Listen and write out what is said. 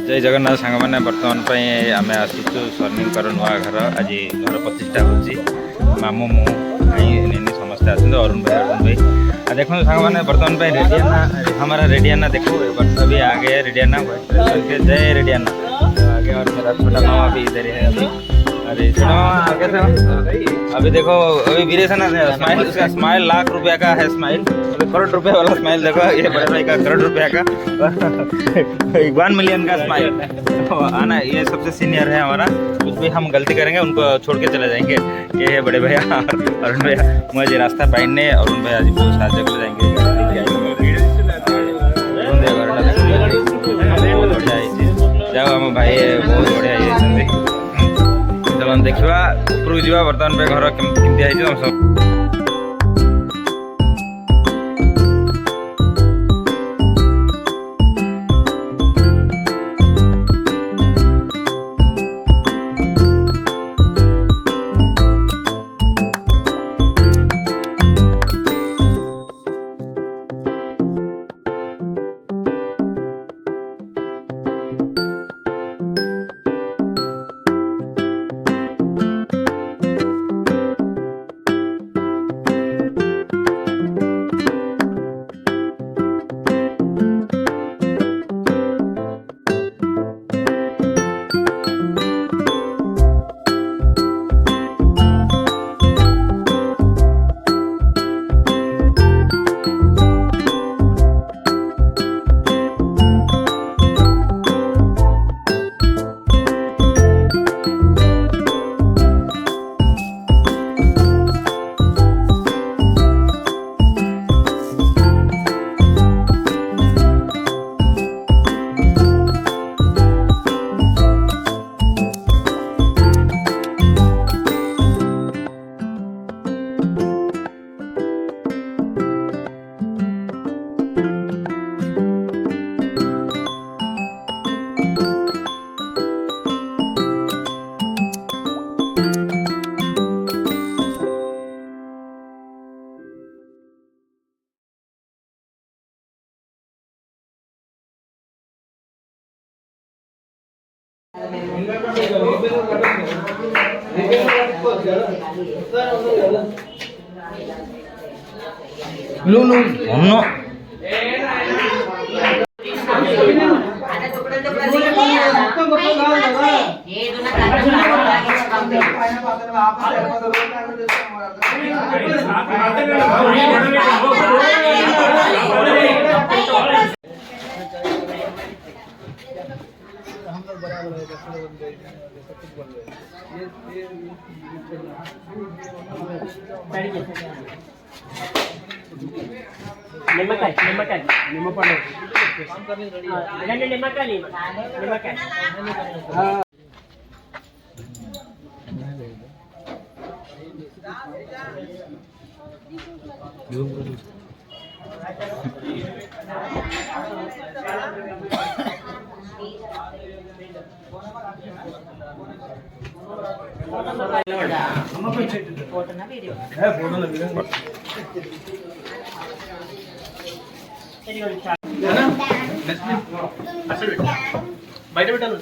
जय जगन्नाथ सांग मैंने बर्तमान आम आसुचु स्वर्णीकर नुआ घर आज घर प्रतिष्ठा हो मामू मु समस्ते आस अरुण भाई देखो सांग मैंने बर्तमान रेडियाना हमारा रेडियाना देखो अभी आगे रेडियाना जय रेडियाना आगे और मेरा छोटा मामा भी इधर है अरे छोटा मामा आगे था अभी देखो अभी वीरेश ना स्माइल उसका स्माइल ₹1,00,000 का है स्माइल करोड़ रुपए वाला स्माइल देखो ये बड़े भाई का करोड़ रुपया का 1 मिलियन का स्माइल आना ये सबसे सीनियर है हमारा कुछ भी हम गलती करेंगे उनको छोड़ के चले जाएंगे ये बड़े भैया अरुण भैया मुझे रास्ता पाइने अरुण भैया जी बहुत साथ चले जाएंगे जाओ आम भाई बहुत बढ़िया चलो देखा उपरକୁ ଯିବା ବର୍ତ୍ତମାନ पे घर केमती सब Lulu, ono. నిమ్మకాయ నిమ్మకాయ నిమ్మపండు ఇలాంటి నిమ్మకాయ నిమ్మకాయ బయట పెట్టాను